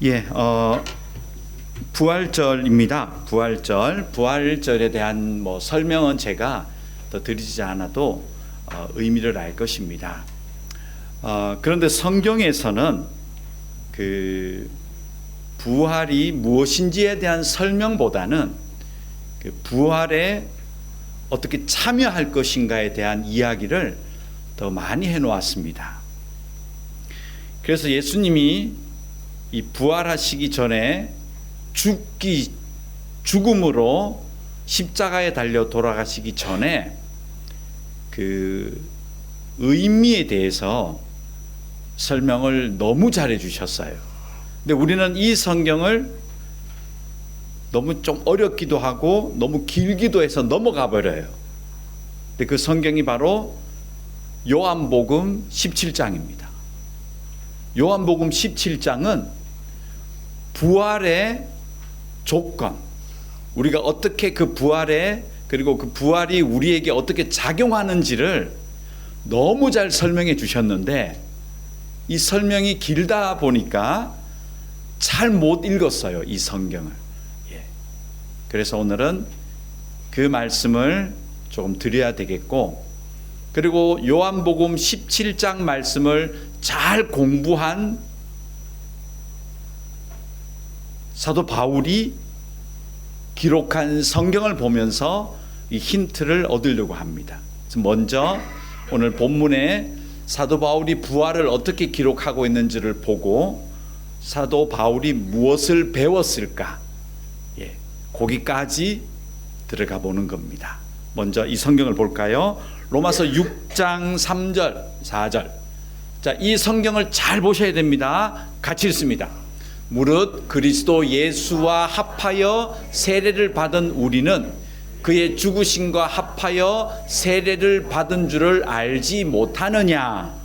예, 부활절입니다. 부활절에 대한 설명은 제가 더 드리지 않아도 의미를 알 것입니다. 그런데 성경에서는 그 부활이 무엇인지에 대한 설명보다는 그 부활에 어떻게 참여할 것인가에 대한 이야기를 더 많이 해놓았습니다. 그래서 예수님이 이 부활하시기 전에 죽음으로 십자가에 달려 돌아가시기 전에 그 의미에 대해서 설명을 너무 잘해 주셨어요. 근데 우리는 이 성경을 너무 좀 어렵기도 하고 너무 길기도 해서 넘어가 버려요. 근데 그 성경이 바로 요한복음 17장입니다. 요한복음 17장은 부활의 조건, 우리가 어떻게 그 부활에, 그리고 그 부활이 우리에게 어떻게 작용하는지를 너무 잘 설명해 주셨는데, 이 설명이 길다 보니까 잘 못 읽었어요, 이 성경을. 그래서 오늘은 그 말씀을 조금 드려야 되겠고, 그리고 요한복음 17장 말씀을 잘 공부한 사도 바울이 기록한 성경을 보면서 이 힌트를 얻으려고 합니다. 먼저 오늘 본문에 사도 바울이 부활을 어떻게 기록하고 있는지를 보고 사도 바울이 무엇을 배웠을까, 거기까지 들어가 보는 겁니다. 먼저 이 성경을 볼까요? 로마서 6장 3절 4절. 자, 이 성경을 잘 보셔야 됩니다. 같이 읽습니다. 무릇 그리스도 예수와 합하여 세례를 받은 우리는 그의 죽으심과 합하여 세례를 받은 줄을 알지 못하느냐.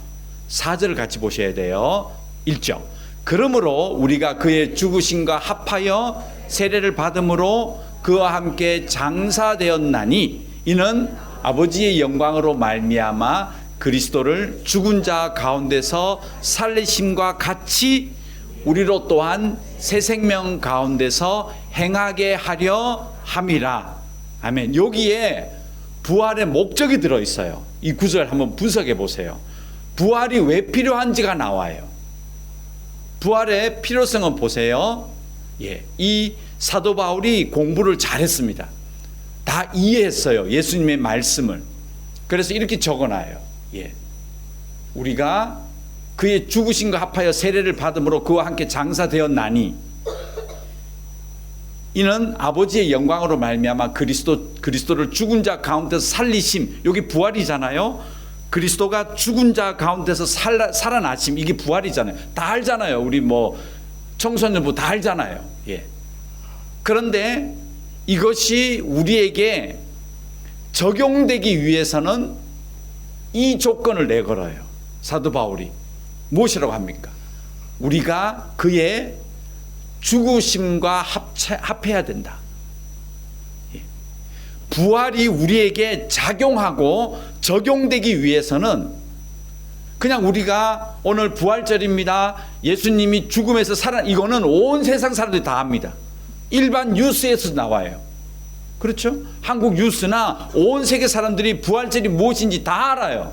4절을 같이 보셔야 돼요. 1절. 그러므로 우리가 그의 죽으심과 합하여 세례를 받음으로 그와 함께 장사되었나니 이는 아버지의 영광으로 말미암아 그리스도를 죽은 자 가운데서 살리심과 같이 우리로 또한 새 생명 가운데서 행하게 하려 함이라. 아멘. 여기에 부활의 목적이 들어있어요. 이 구절 한번 분석해 보세요. 부활이 왜 필요한지가 나와요. 부활의 필요성은 보세요. 이 사도 바울이 공부를 잘했습니다. 다 이해했어요, 예수님의 말씀을. 그래서 이렇게 적어놔요. 우리가 그의 죽으심과 합하여 세례를 받음으로 그와 함께 장사되었나니 이는 아버지의 영광으로 말미암아 그리스도를 죽은 자 가운데서 살리심. 여기 부활이잖아요. 그리스도가 죽은 자 가운데서 살아나심. 이게 부활이잖아요. 다 알잖아요. 우리 청소년부 다 알잖아요. 그런데 이것이 우리에게 적용되기 위해서는 이 조건을 내걸어요. 사도 바울이 무엇이라고 합니까? 우리가 그의 죽으심과 합해야 된다. 부활이 우리에게 작용하고 적용되기 위해서는 그냥 우리가 오늘 부활절입니다, 예수님이 죽음에서 이거는 온 세상 사람들이 다 압니다. 일반 뉴스에서 나와요. 그렇죠? 한국 뉴스나 온 세계 사람들이 부활절이 무엇인지 다 알아요.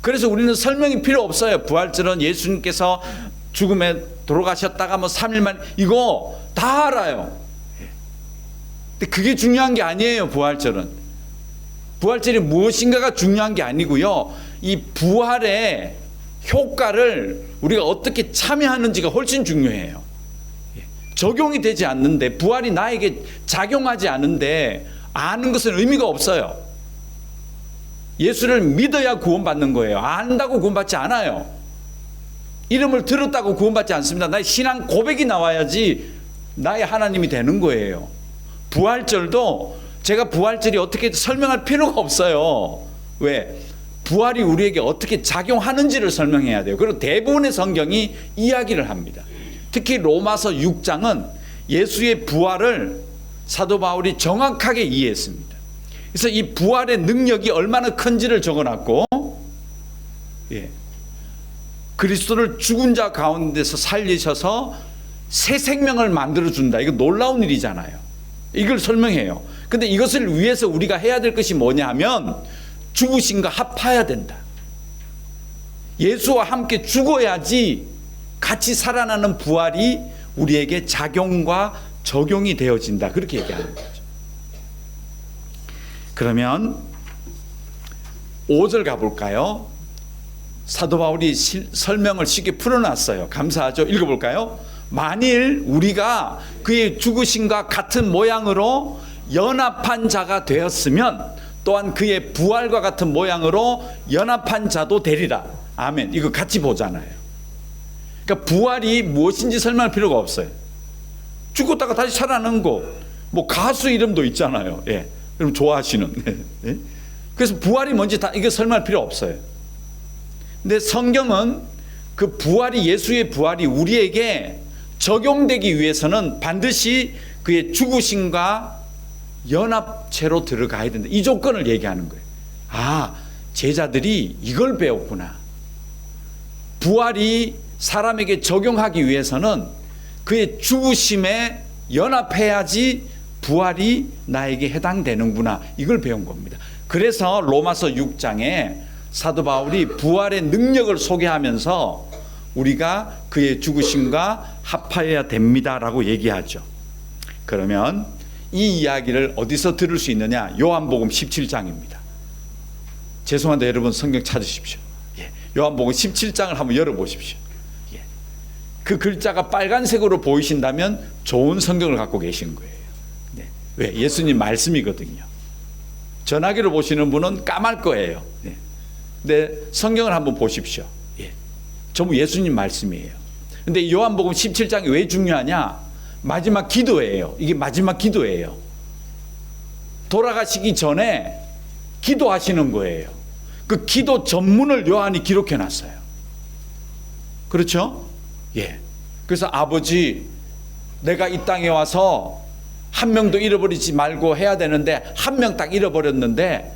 그래서 우리는 설명이 필요 없어요. 부활절은 예수님께서 죽음에 돌아가셨다가 3일 만에, 이거 다 알아요. 근데 그게 중요한 게 아니에요. 부활절은. 부활절이 무엇인가가 중요한 게 아니고요, 이 부활의 효과를 우리가 어떻게 참여하는지가 훨씬 중요해요. 적용이 되지 않는데, 부활이 나에게 작용하지 않는데 아는 것은 의미가 없어요. 예수를 믿어야 구원받는 거예요. 안다고 구원받지 않아요. 이름을 들었다고 구원받지 않습니다. 나의 신앙 고백이 나와야지 나의 하나님이 되는 거예요. 부활절도 제가 부활절이 어떻게 설명할 필요가 없어요. 왜? 부활이 우리에게 어떻게 작용하는지를 설명해야 돼요. 그리고 대부분의 성경이 이야기를 합니다. 특히 로마서 6장은 예수의 부활을 사도 바울이 정확하게 이해했습니다. 그래서 이 부활의 능력이 얼마나 큰지를 적어놨고, 그리스도를 죽은 자 가운데서 살리셔서 새 생명을 만들어준다. 이거 놀라운 일이잖아요. 이걸 설명해요. 근데 이것을 위해서 우리가 해야 될 것이 뭐냐 하면 죽으심과 합하여야 된다. 예수와 함께 죽어야지 같이 살아나는 부활이 우리에게 작용과 적용이 되어진다. 그렇게 얘기하는 거죠. 그러면 5절 가볼까요? 사도 바울이 설명을 쉽게 풀어놨어요. 감사하죠? 읽어볼까요? 만일 우리가 그의 죽으심과 같은 모양으로 연합한 자가 되었으면 또한 그의 부활과 같은 모양으로 연합한 자도 되리라. 아멘. 이거 같이 보잖아요. 그러니까 부활이 무엇인지 설명할 필요가 없어요. 죽었다가 다시 살아나는 거, 뭐 가수 이름도 있잖아요. 예. 그럼 좋아하시는. 예. 그래서 부활이 뭔지 다 이거 설명할 필요 없어요. 근데 성경은 그 부활이, 예수의 부활이 우리에게 적용되기 위해서는 반드시 그의 죽으심과 연합체로 들어가야 된다. 이 조건을 얘기하는 거예요. 아, 제자들이 이걸 배웠구나. 부활이 사람에게 적용하기 위해서는 그의 죽으심에 연합해야지 부활이 나에게 해당되는구나. 이걸 배운 겁니다. 그래서 로마서 6장에 사도 바울이 부활의 능력을 소개하면서 우리가 그의 죽으심과 합하여야 됩니다라고 얘기하죠. 그러면 이 이야기를 어디서 들을 수 있느냐? 요한복음 17장입니다. 죄송한데 여러분 성경 찾으십시오. 예. 요한복음 17장을 한번 열어보십시오. 예. 그 글자가 빨간색으로 보이신다면 좋은 성경을 갖고 계신 거예요. 네. 왜? 예수님 말씀이거든요. 전화기로 보시는 분은 까말 거예요. 네. 근데 성경을 한번 보십시오. 예. 전부 예수님 말씀이에요. 근데 요한복음 17장이 왜 중요하냐? 마지막 기도예요. 이게 마지막 기도예요. 돌아가시기 전에 기도하시는 거예요. 그 기도 전문을 요한이 기록해 놨어요. 그렇죠? 예. 그래서 아버지, 내가 이 땅에 와서 한 명도 잃어버리지 말고 해야 되는데 한 명 딱 잃어버렸는데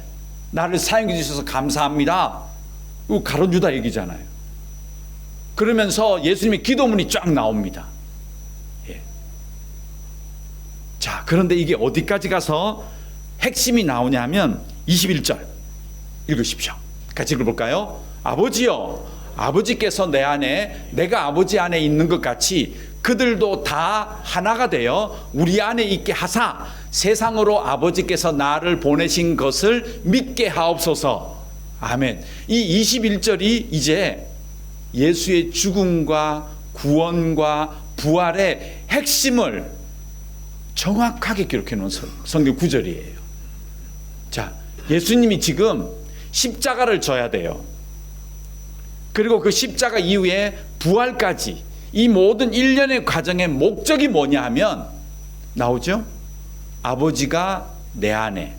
나를 사용해 주셔서 감사합니다. 이거 가룟 유다 얘기잖아요. 그러면서 예수님의 기도문이 쫙 나옵니다. 예. 자, 그런데 이게 어디까지 가서 핵심이 나오냐면 21절 읽으십시오. 같이 읽어볼까요? 아버지여, 아버지께서 내 안에, 내가 아버지 안에 있는 것 같이 그들도 다 하나가 되어 우리 안에 있게 하사 세상으로 아버지께서 나를 보내신 것을 믿게 하옵소서. 아멘. 이 21절이 이제 예수의 죽음과 구원과 부활의 핵심을 정확하게 기록해 놓은 성경 구절이에요. 자, 예수님이 지금 십자가를 져야 돼요. 그리고 그 십자가 이후에 부활까지 이 모든 일련의 과정의 목적이 뭐냐 하면 나오죠? 아버지가 내 안에,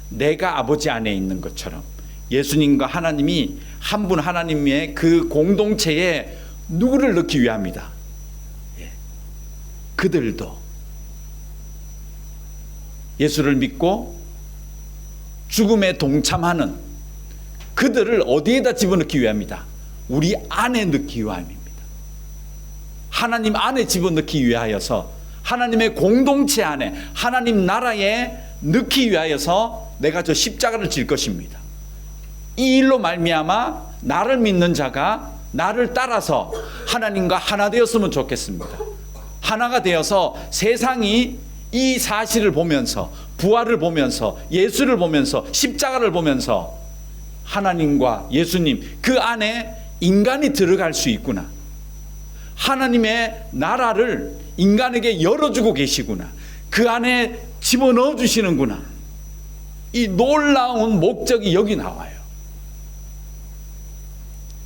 내가 아버지 안에 있는 것처럼 예수님과 하나님이 한 분 하나님의 그 공동체에 누구를 넣기 위함이다. 예. 그들도 예수를 믿고 죽음에 동참하는 그들을 어디에다 집어넣기 위함이다. 우리 안에 넣기 위함입니다. 하나님 안에 집어넣기 위하여서 하나님의 공동체 안에 하나님 나라에 넣기 위하여서 내가 저 십자가를 질 것입니다. 이 일로 말미암아 나를 믿는 자가 나를 따라서 하나님과 하나 되었으면 좋겠습니다. 하나가 되어서 세상이 이 사실을 보면서 부활을 보면서 예수를 보면서 십자가를 보면서 하나님과 예수님 그 안에 인간이 들어갈 수 있구나. 하나님의 나라를 인간에게 열어주고 계시구나. 그 안에 집어넣어 주시는구나. 이 놀라운 목적이 여기 나와요.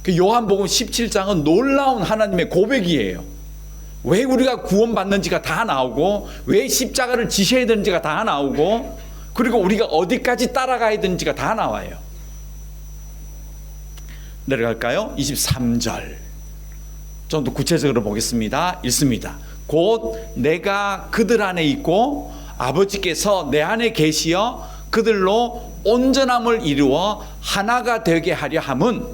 그 요한복음 17장은 놀라운 하나님의 고백이에요. 왜 우리가 구원받는지가 다 나오고 왜 십자가를 지셔야 되는지가 다 나오고 그리고 우리가 어디까지 따라가야 되는지가 다 나와요. 내려갈까요? 23절 좀 더 구체적으로 보겠습니다. 읽습니다. 곧 내가 그들 안에 있고 아버지께서 내 안에 계시어 그들로 온전함을 이루어 하나가 되게 하려 함은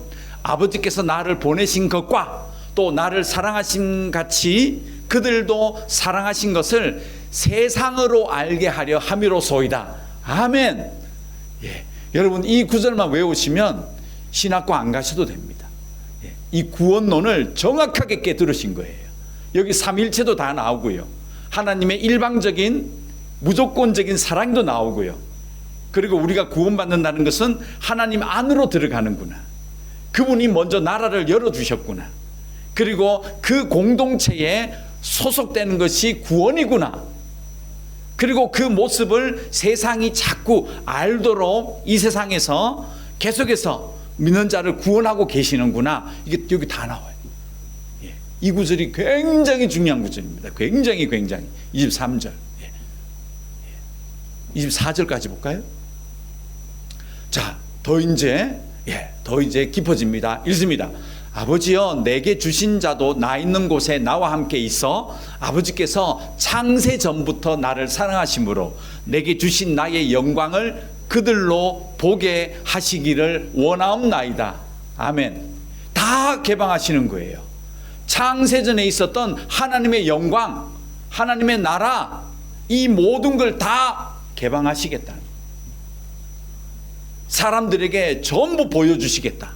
아버지께서 나를 보내신 것과 또 나를 사랑하신 같이 그들도 사랑하신 것을 세상으로 알게 하려 함이로소이다. 아멘. 예. 여러분 이 구절만 외우시면 신학교 안 가셔도 됩니다. 예. 이 구원론을 정확하게 깨달으신 거예요. 여기 삼일체도 다 나오고요. 하나님의 일방적인 무조건적인 사랑도 나오고요. 그리고 우리가 구원받는다는 것은 하나님 안으로 들어가는구나. 그분이 먼저 나라를 열어주셨구나. 그리고 그 공동체에 소속되는 것이 구원이구나. 그리고 그 모습을 세상이 자꾸 알도록 이 세상에서 계속해서 믿는 자를 구원하고 계시는구나. 이게 여기 다 나와요. 예. 이 구절이 굉장히 중요한 구절입니다. 굉장히 23절. 예. 24절까지 볼까요? 자, 더 이제 깊어집니다. 읽습니다. 아버지여, 내게 주신 자도 나 있는 곳에 나와 함께 있어 아버지께서 창세 전부터 나를 사랑하심으로 내게 주신 나의 영광을 그들로 보게 하시기를 원하옵나이다. 아멘. 다 개방하시는 거예요. 창세전에 있었던 하나님의 영광, 하나님의 나라, 이 모든 걸 다 개방하시겠다. 사람들에게 전부 보여주시겠다.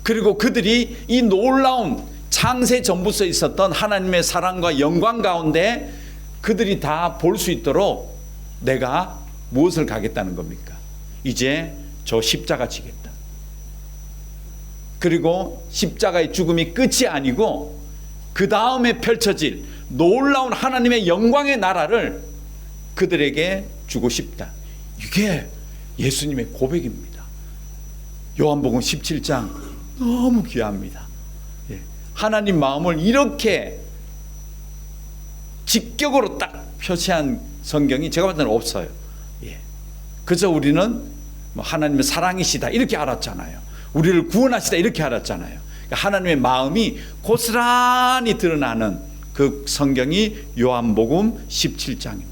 그리고 그들이 이 놀라운 창세 전부터 있었던 하나님의 사랑과 영광 가운데 그들이 다 볼 수 있도록 내가 무엇을 가겠다는 겁니까? 이제 저 십자가 지겠다. 그리고 십자가의 죽음이 끝이 아니고 그 다음에 펼쳐질 놀라운 하나님의 영광의 나라를 그들에게 주고 싶다. 이게 예수님의 고백입니다. 요한복음 17장 너무 귀합니다. 예. 하나님 마음을 이렇게 직격으로 딱 표시한 성경이 제가 봤을 때는 없어요. 예. 그저 우리는 뭐 하나님의 사랑이시다 이렇게 알았잖아요. 우리를 구원하시다 이렇게 알았잖아요. 그러니까 하나님의 마음이 고스란히 드러나는 그 성경이 요한복음 17장입니다.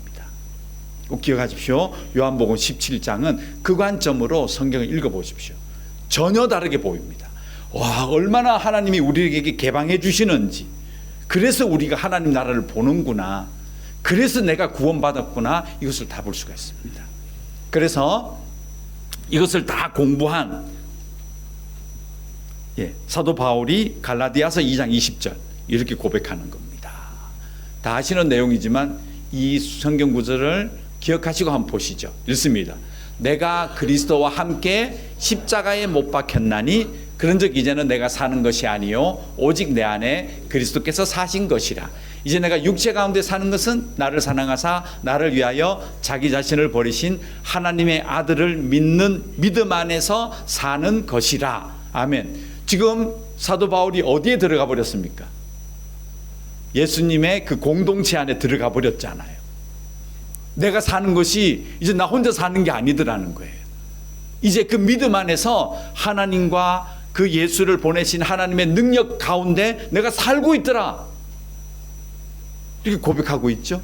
꼭 기억하십시오. 요한복음 17장은 그 관점으로 성경을 읽어보십시오. 전혀 다르게 보입니다. 와, 얼마나 하나님이 우리에게 개방해 주시는지. 그래서 우리가 하나님 나라를 보는구나. 그래서 내가 구원받았구나. 이것을 다 볼 수가 있습니다. 그래서 이것을 다 공부한 사도 바울이 갈라디아서 2장 20절 이렇게 고백하는 겁니다. 다 아시는 내용이지만 이 성경 구절을 기억하시고 한번 보시죠. 읽습니다. 내가 그리스도와 함께 십자가에 못 박혔나니 그런즉 이제는 내가 사는 것이 아니요 오직 내 안에 그리스도께서 사신 것이라. 이제 내가 육체 가운데 사는 것은 나를 사랑하사 나를 위하여 자기 자신을 버리신 하나님의 아들을 믿는 믿음 안에서 사는 것이라. 아멘. 지금 사도 바울이 어디에 들어가 버렸습니까? 예수님의 그 공동체 안에 들어가 버렸잖아요. 내가 사는 것이 이제 나 혼자 사는 게 아니더라는 거예요. 이제 그 믿음 안에서 하나님과 그 예수를 보내신 하나님의 능력 가운데 내가 살고 있더라. 이렇게 고백하고 있죠.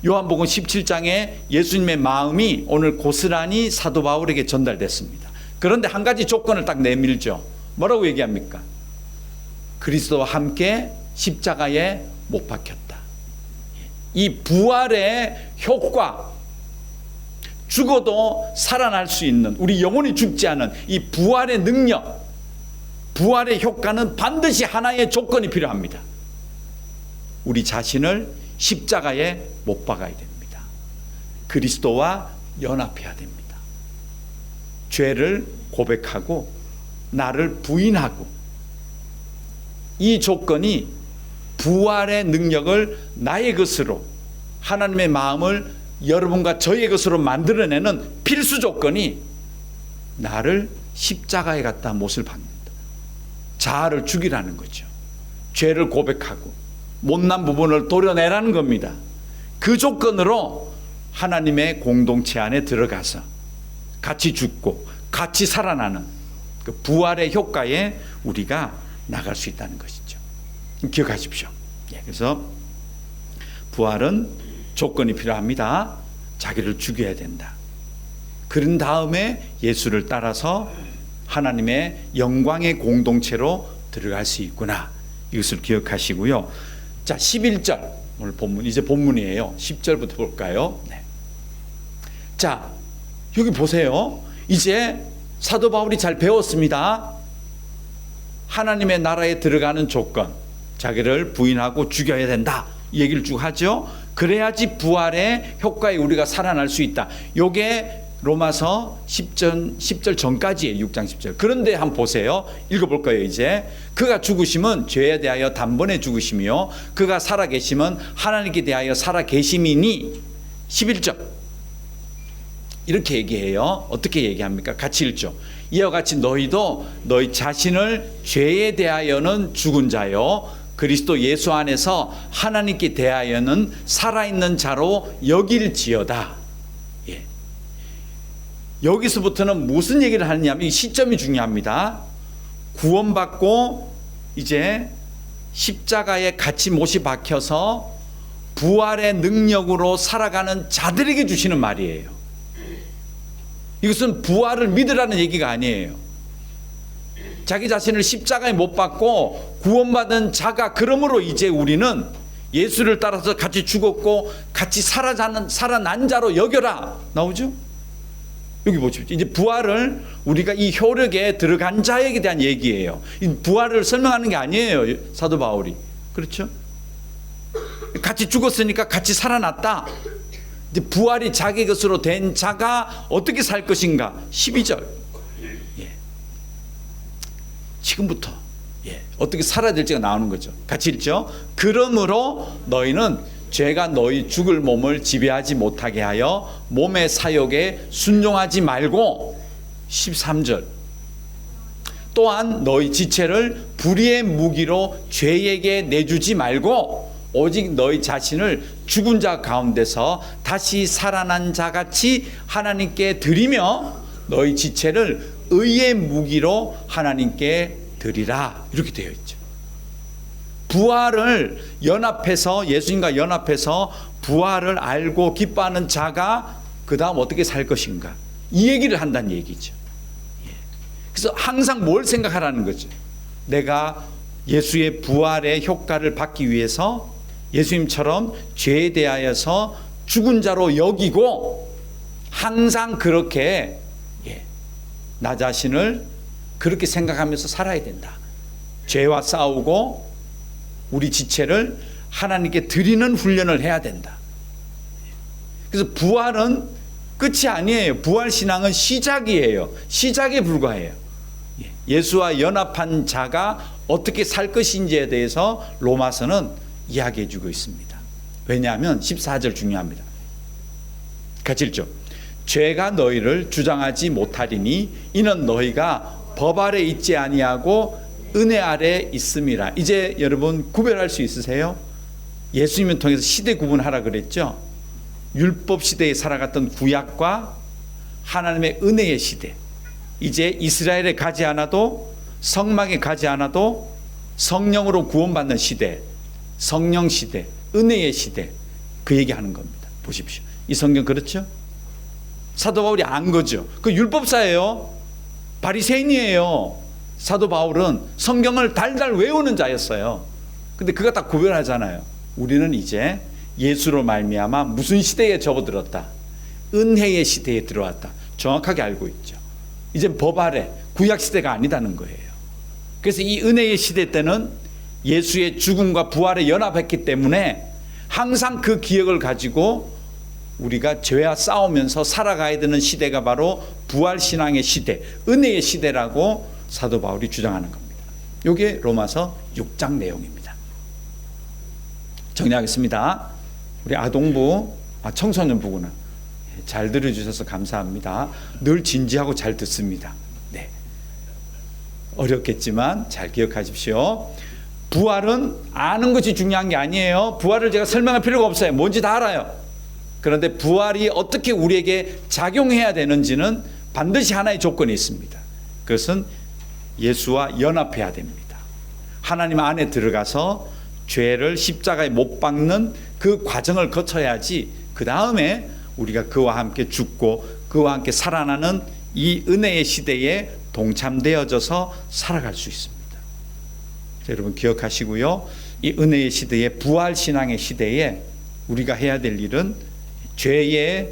요한복음 17장에 예수님의 마음이 오늘 고스란히 사도 바울에게 전달됐습니다. 그런데 한 가지 조건을 딱 내밀죠. 뭐라고 얘기합니까? 그리스도와 함께 십자가에 못 박혔다. 이 부활의 효과, 죽어도 살아날 수 있는, 우리 영혼이 죽지 않은 이 부활의 능력, 부활의 효과는 반드시 하나의 조건이 필요합니다. 우리 자신을 십자가에 못 박아야 됩니다. 그리스도와 연합해야 됩니다. 죄를 고백하고 나를 부인하고, 이 조건이 부활의 능력을 나의 것으로, 하나님의 마음을 여러분과 저의 것으로 만들어내는 필수 조건이 나를 십자가에 갖다 못을 박는다. 자아를 죽이라는 거죠. 죄를 고백하고 못난 부분을 도려내라는 겁니다. 그 조건으로 하나님의 공동체 안에 들어가서 같이 죽고 같이 살아나는 그 부활의 효과에 우리가 나갈 수 있다는 것이죠. 기억하십시오. 그래서 부활은 조건이 필요합니다. 자기를 죽여야 된다. 그런 다음에 예수를 따라서 하나님의 영광의 공동체로 들어갈 수 있구나. 이것을 기억하시고요. 자, 11절 오늘 본문, 이제 본문이에요. 10절부터 볼까요? 네. 자, 여기 보세요. 이제 사도 바울이 잘 배웠습니다. 하나님의 나라에 들어가는 조건, 자기를 부인하고 죽여야 된다, 이 얘기를 쭉 하죠. 그래야지 부활의 효과에 우리가 살아날 수 있다. 요게 로마서 10절 전까지의 6장 10절. 그런데 한번 보세요. 읽어볼 거예요. 이제 그가 죽으심은 죄에 대하여 단번에 죽으심이요 그가 살아계심은 하나님께 대하여 살아계심이니. 11절 이렇게 얘기해요. 어떻게 얘기합니까? 같이 읽죠. 이와 같이 너희도 너희 자신을 죄에 대하여는 죽은 자요 그리스도 예수 안에서 하나님께 대하여는 살아있는 자로 여길지어다. 예. 여기서부터는 무슨 얘기를 하느냐면 이 시점이 중요합니다. 구원받고 이제 십자가에 같이 못이 박혀서 부활의 능력으로 살아가는 자들에게 주시는 말이에요. 이것은 부활을 믿으라는 얘기가 아니에요. 자기 자신을 십자가에 못 박고 구원받은 자가 그러므로 이제 우리는 예수를 따라서 같이 죽었고 같이 살아난 자로 여겨라 나오죠? 여기 보십시오. 이제 부활을 우리가 이 효력에 들어간 자에게 대한 얘기예요. 이 부활을 설명하는 게 아니에요. 사도 바울이. 그렇죠? 같이 죽었으니까 같이 살아났다. 이제 부활이 자기 것으로 된 자가 어떻게 살 것인가? 12절. 예. 지금부터 어떻게 살아야 될지가 나오는 거죠. 같이 읽죠. 그러므로 너희는 죄가 너희 죽을 몸을 지배하지 못하게 하여 몸의 사욕에 순종하지 말고. 13절. 또한 너희 지체를 불의의 무기로 죄에게 내주지 말고 오직 너희 자신을 죽은 자 가운데서 다시 살아난 자같이 하나님께 드리며 너희 지체를 의의 무기로 하나님께 드리라. 이렇게 되어 있죠. 부활을 연합해서 예수님과 연합해서 부활을 알고 기뻐하는 자가 그 다음 어떻게 살 것인가, 이 얘기를 한다는 얘기죠. 그래서 항상 뭘 생각하라는 거죠. 내가 예수의 부활의 효과를 받기 위해서 예수님처럼 죄에 대하여서 죽은 자로 여기고 항상 그렇게 나 자신을 그렇게 생각하면서 살아야 된다. 죄와 싸우고 우리 지체를 하나님께 드리는 훈련을 해야 된다. 그래서 부활은 끝이 아니에요. 부활신앙은 시작이에요. 시작에 불과해요. 예수와 연합한 자가 어떻게 살 것인지에 대해서 로마서는 이야기해 주고 있습니다. 왜냐하면 14절 중요합니다. 같이 읽죠. 죄가 너희를 주장하지 못하리니 이는 너희가 법 아래 있지 아니하고 은혜 아래 있음이라. 이제 여러분 구별할 수 있으세요? 예수님을 통해서 시대 구분하라 그랬죠. 율법 시대에 살아갔던 구약과 하나님의 은혜의 시대. 이제 이스라엘에 가지 않아도 성막에 가지 않아도 성령으로 구원받는 시대, 성령 시대, 은혜의 시대, 그 얘기하는 겁니다. 보십시오. 이 성경 그렇죠? 사도 바울이 안 거죠. 그 율법사예요. 바리새인이에요. 사도 바울은 성경을 달달 외우는 자였어요. 근데 그가 딱 구별하잖아요. 우리는 이제 예수로 말미암아 무슨 시대에 접어들었다? 은혜의 시대에 들어왔다. 정확하게 알고 있죠. 이제 법 아래 구약 시대가 아니다는 거예요. 그래서 이 은혜의 시대 때는 예수의 죽음과 부활에 연합했기 때문에 항상 그 기억을 가지고 우리가 죄와 싸우면서 살아가야 되는 시대가 바로 부활신앙의 시대, 은혜의 시대라고 사도 바울이 주장하는 겁니다. 이게 로마서 6장 내용입니다. 정리하겠습니다. 우리 아동부, 청소년부구나. 잘 들어주셔서 감사합니다. 늘 진지하고 잘 듣습니다. 네. 어렵겠지만 잘 기억하십시오. 부활은 아는 것이 중요한 게 아니에요. 부활을 제가 설명할 필요가 없어요. 뭔지 다 알아요. 그런데 부활이 어떻게 우리에게 작용해야 되는지는 반드시 하나의 조건이 있습니다. 그것은 예수와 연합해야 됩니다. 하나님 안에 들어가서 죄를 십자가에 못 박는 그 과정을 거쳐야지 그 다음에 우리가 그와 함께 죽고 그와 함께 살아나는 이 은혜의 시대에 동참되어져서 살아갈 수 있습니다. 여러분 기억하시고요. 이 은혜의 시대에, 부활 신앙의 시대에 우리가 해야 될 일은 죄의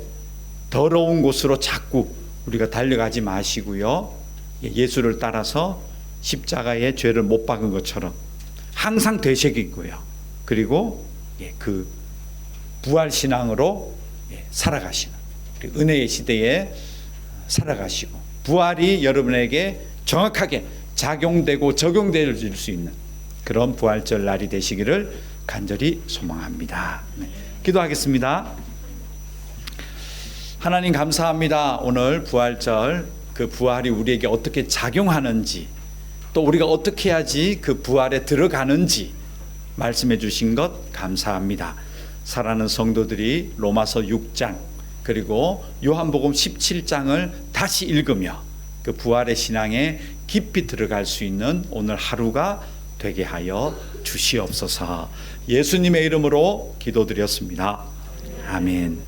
더러운 곳으로 자꾸 우리가 달려가지 마시고요. 예수를 따라서 십자가에 죄를 못 박은 것처럼 항상 되새기고요. 그리고 그 부활 신앙으로 살아가시는, 은혜의 시대에 살아가시고 부활이 여러분에게 정확하게 작용되고 적용될 수 있는 그런 부활절 날이 되시기를 간절히 소망합니다. 기도하겠습니다. 하나님 감사합니다. 오늘 부활절, 그 부활이 우리에게 어떻게 작용하는지, 또 우리가 어떻게 해야지 그 부활에 들어가는지 말씀해 주신 것 감사합니다. 사랑하는 성도들이 로마서 6장 그리고 요한복음 17장을 다시 읽으며 그 부활의 신앙에 깊이 들어갈 수 있는 오늘 하루가 되게 하여 주시옵소서. 예수님의 이름으로 기도드렸습니다. 아멘.